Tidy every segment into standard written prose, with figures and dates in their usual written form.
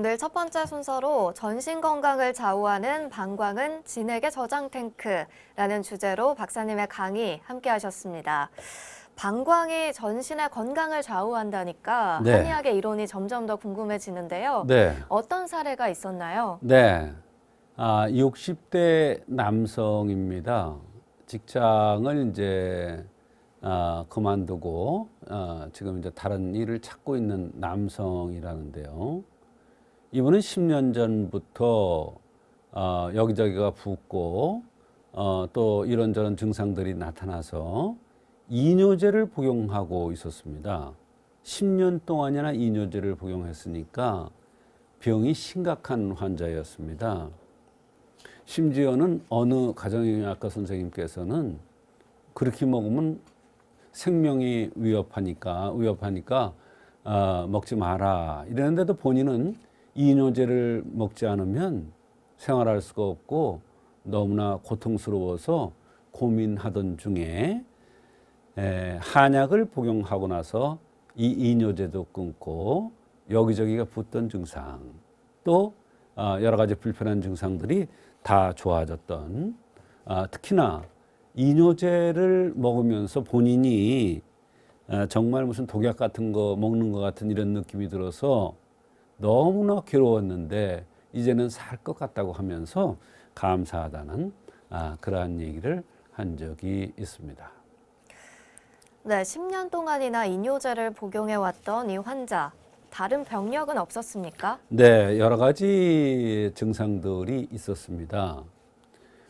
오늘 첫 번째 순서로 전신 건강을 좌우하는 방광은 진액의 저장 탱크라는 주제로 박사님의 강의 함께 하셨습니다. 방광이 전신의 건강을 좌우한다니까 네. 한의학의 이론이 점점 더 궁금해지는데요. 네. 어떤 사례가 있었나요? 네. 60대 남성입니다. 직장을 이제 그만두고 지금 이제 다른 일을 찾고 있는 남성이라는데요. 이분은 10년 전부터 여기저기가 붓고 또 이런저런 증상들이 나타나서 이뇨제를 복용하고 있었습니다. 10년 동안이나 이뇨제를 복용했으니까 병이 심각한 환자였습니다. 심지어는 어느 가정의학과 선생님께서는 그렇게 먹으면 생명이 위협하니까 먹지 마라 이랬는데도 본인은 이뇨제를 먹지 않으면 생활할 수가 없고 너무나 고통스러워서 고민하던 중에 한약을 복용하고 나서 이 이뇨제도 끊고 여기저기가 붓던 증상 또 여러 가지 불편한 증상들이 다 좋아졌던 특히나 이뇨제를 먹으면서 본인이 정말 무슨 독약 같은 거 먹는 것 같은 이런 느낌이 들어서 너무나 괴로웠는데 이제는 살 것 같다고 하면서 감사하다는 그러한 얘기를 한 적이 있습니다. 네, 10년 동안이나 이뇨제를 복용해왔던 이 환자, 다른 병력은 없었습니까? 네, 여러 가지 증상들이 있었습니다.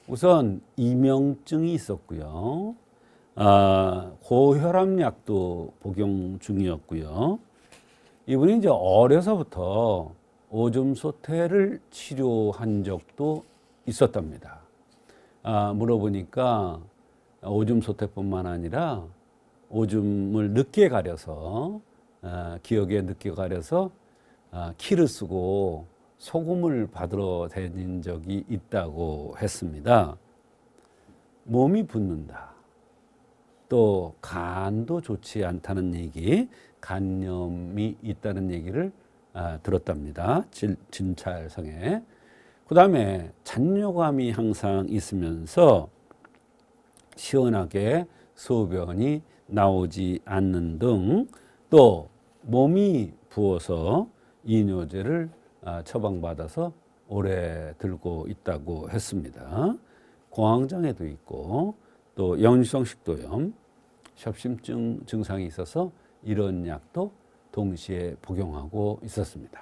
우선 이명증이 있었고요. 고혈압약도 복용 중이었고요. 이분이 이제 어려서부터 오줌 소태를 치료한 적도 있었답니다. 물어보니까 오줌 소태뿐만 아니라 오줌을 늦게 가려서 기억에 늦게 가려서 키를 쓰고 소금을 받으러 다닌 적이 있다고 했습니다. 몸이 붓는다. 또 간도 좋지 않다는 얘기, 간염이 있다는 얘기를 들었답니다. 진찰성에. 그 다음에 잔뇨감이 항상 있으면서 시원하게 소변이 나오지 않는 등 또 몸이 부어서 이뇨제를 처방받아서 오래 들고 있다고 했습니다. 공황장애도 있고 또 역류성 식도염, 협심증 증상이 있어서 이런 약도 동시에 복용하고 있었습니다.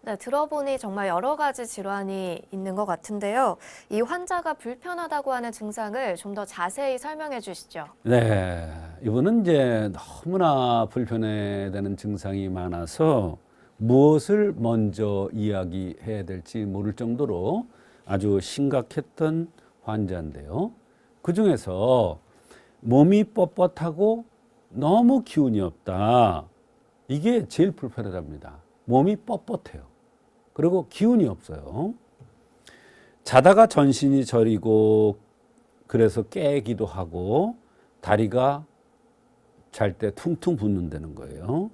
네, 들어보니 정말 여러 가지 질환이 있는 것 같은데요. 이 환자가 불편하다고 하는 증상을 좀 더 자세히 설명해 주시죠. 네, 이분은 이제 너무나 불편해되는 증상이 많아서 무엇을 먼저 이야기해야 될지 모를 정도로 아주 심각했던 환자인데요. 그 중에서 몸이 뻣뻣하고 너무 기운이 없다. 이게 제일 불편하답니다. 몸이 뻣뻣해요. 그리고 기운이 없어요. 자다가 전신이 저리고 그래서 깨기도 하고 다리가 잘 때 퉁퉁 붓는다는 거예요.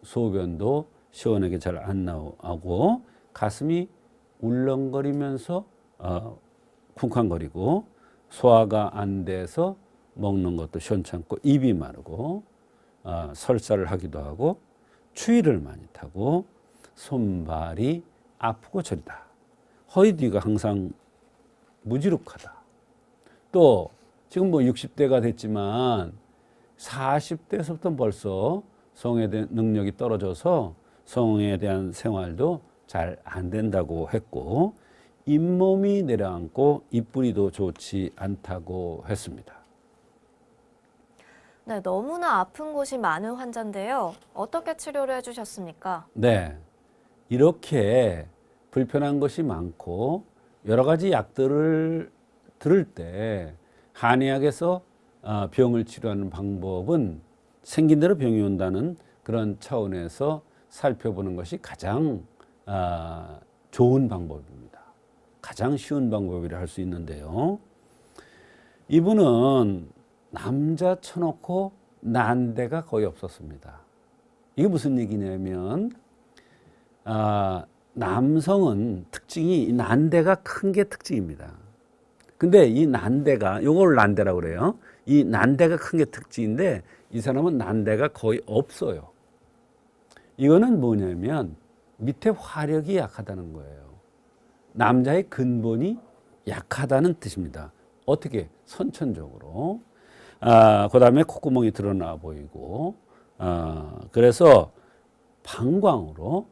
소변도 시원하게 잘 안 나오고 가슴이 울렁거리면서 쿵쾅거리고 소화가 안 돼서 먹는 것도 시원찮고 입이 마르고 설사를 하기도 하고 추위를 많이 타고 손발이 아프고 저리다. 허리 뒤가 항상 무지룩하다. 또 지금 뭐 60대가 됐지만 40대에서부터 벌써 성에 대한 능력이 떨어져서 성에 대한 생활도 잘 안 된다고 했고 잇몸이 내려앉고 입뿌리도 좋지 않다고 했습니다. 네, 너무나 아픈 곳이 많은 환자인데요. 어떻게 치료를 해주셨습니까? 네, 이렇게 불편한 것이 많고 여러 가지 약들을 들을 때 한의학에서 병을 치료하는 방법은 생긴 대로 병이 온다는 그런 차원에서 살펴보는 것이 가장 좋은 방법입니다. 가장 쉬운 방법이라 할 수 있는데요. 이분은 남자 쳐놓고 난 데가 거의 없었습니다. 이게 무슨 얘기냐면 남성은 특징이 이 난대가 큰 게 특징입니다. 근데 이 난대가 요걸 난대라고 그래요. 이 난대가 큰 게 특징인데 이 사람은 난대가 거의 없어요. 이거는 뭐냐면 밑에 화력이 약하다는 거예요. 남자의 근본이 약하다는 뜻입니다. 어떻게? 선천적으로. 그 다음에 콧구멍이 드러나 보이고, 그래서 방광으로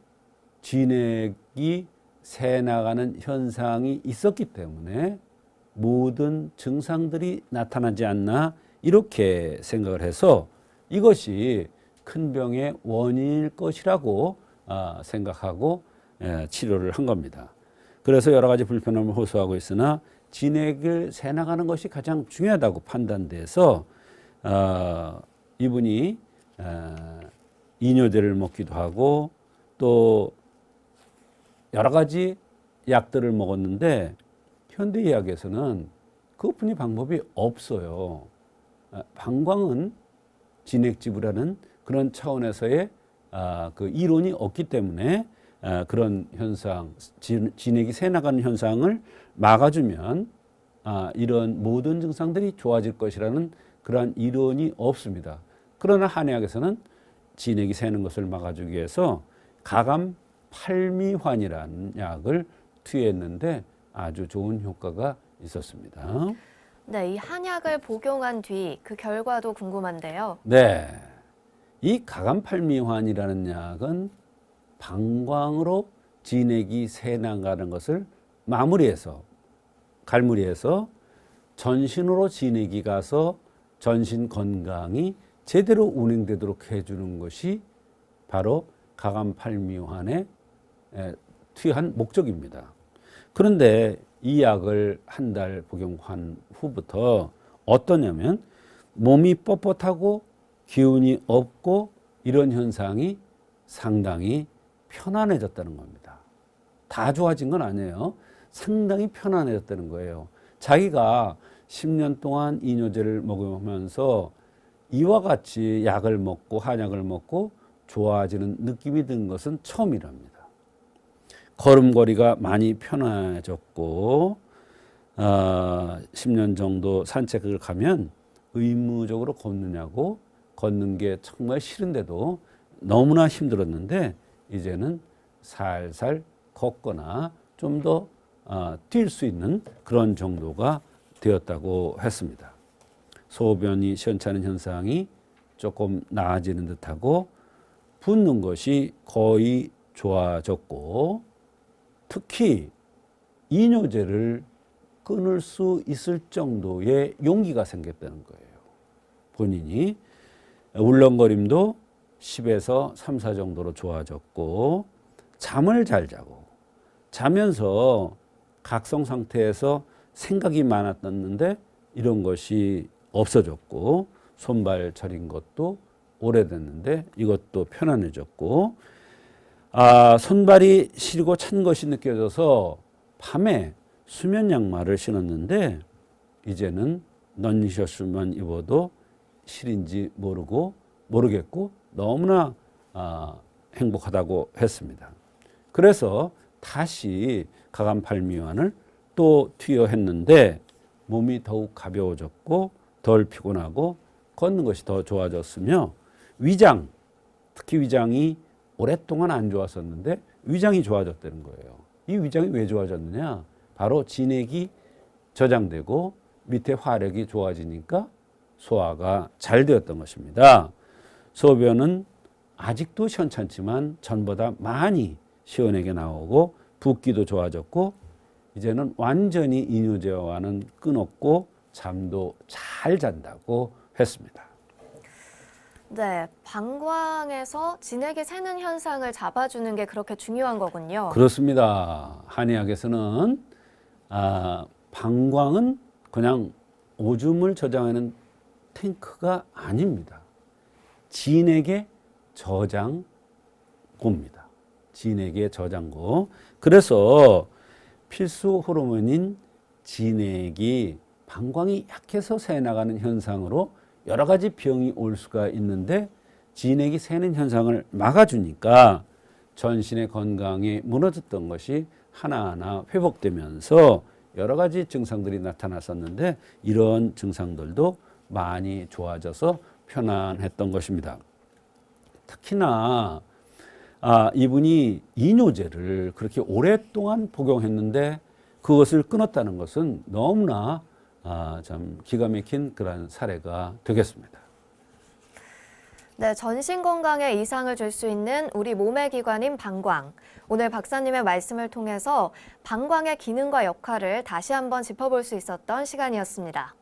진액이 새 나가는 현상이 있었기 때문에 모든 증상들이 나타나지 않나 이렇게 생각을 해서 이것이 큰 병의 원인일 것이라고 생각하고 치료를 한 겁니다. 그래서 여러 가지 불편함을 호소하고 있으나 진액을 새 나가는 것이 가장 중요하다고 판단돼서 이분이 이뇨제를 먹기도 하고 또 여러 가지 약들을 먹었는데 현대의학에서는 그것뿐이 방법이 없어요. 방광은 진액지부라는 그런 차원에서의 그 이론이 없기 때문에 그런 현상, 진액이 새 나가는 현상을 막아주면 이런 모든 증상들이 좋아질 것이라는 그러한 이론이 없습니다. 그러나 한의학에서는 진액이 새는 것을 막아주기 위해서 가감 팔미환이라는 약을 투여했는데 아주 좋은 효과가 있었습니다. 네, 이 한약을 복용한 뒤 그 결과도 궁금한데요. 네, 이 가감팔미환이라는 약은 방광으로 진액이 새 나가는 것을 마무리해서 갈무리해서 전신으로 진액이 가서 전신 건강이 제대로 운행되도록 해주는 것이 바로 가감팔미환의 투여한 목적입니다. 그런데 이 약을 한 달 복용한 후부터 어떠냐면 몸이 뻣뻣하고 기운이 없고 이런 현상이 상당히 편안해졌다는 겁니다. 다 좋아진 건 아니에요. 상당히 편안해졌다는 거예요. 자기가 10년 동안 이뇨제를 먹으면서 이와 같이 약을 먹고 한약을 먹고 좋아지는 느낌이 든 것은 처음이랍니다. 걸음걸이가 많이 편해졌고 10년 정도 산책을 가면 의무적으로 걷느냐고 걷는 게 정말 싫은데도 너무나 힘들었는데 이제는 살살 걷거나 좀 더 뛸 수 있는 그런 정도가 되었다고 했습니다. 소변이 시원찮은 현상이 조금 나아지는 듯하고 붓는 것이 거의 좋아졌고 특히 이뇨제를 끊을 수 있을 정도의 용기가 생겼다는 거예요. 본인이 울렁거림도 10에서 3, 4 정도로 좋아졌고 잠을 잘 자고 자면서 각성 상태에서 생각이 많았었는데 이런 것이 없어졌고 손발 저린 것도 오래됐는데 이것도 편안해졌고 손발이 시리고 찬 것이 느껴져서 밤에 수면 양말을 신었는데 이제는 넌니셔츠만 입어도 실인지 모르겠고 너무나 행복하다고 했습니다. 그래서 다시 가감팔미환을 또 투여했는데 몸이 더욱 가벼워졌고 덜 피곤하고 걷는 것이 더 좋아졌으며 위장, 특히 위장이 오랫동안 안 좋았었는데 위장이 좋아졌다는 거예요. 이 위장이 왜 좋아졌느냐? 바로 진액이 저장되고 밑에 화력이 좋아지니까 소화가 잘 되었던 것입니다. 소변은 아직도 시원찮지만 전보다 많이 시원하게 나오고 붓기도 좋아졌고 이제는 완전히 이뇨제와는 끊었고 잠도 잘 잔다고 했습니다. 네, 방광에서 진액이 새는 현상을 잡아주는 게 그렇게 중요한 거군요. 그렇습니다. 한의학에서는 방광은 그냥 오줌을 저장하는 탱크가 아닙니다. 진액의 저장고입니다. 진액의 저장고. 그래서 필수 호르몬인 진액이 방광이 약해서 새나가는 현상으로 여러 가지 병이 올 수가 있는데 진액이 새는 현상을 막아주니까 전신의 건강이 무너졌던 것이 하나하나 회복되면서 여러 가지 증상들이 나타났었는데 이런 증상들도 많이 좋아져서 편안했던 것입니다. 특히나 이분이 이뇨제를 그렇게 오랫동안 복용했는데 그것을 끊었다는 것은 너무나 참 기가 막힌 그런 사례가 되겠습니다. 네, 전신 건강에 이상을 줄 수 있는 우리 몸의 기관인 방광. 오늘 박사님의 말씀을 통해서 방광의 기능과 역할을 다시 한번 짚어볼 수 있었던 시간이었습니다.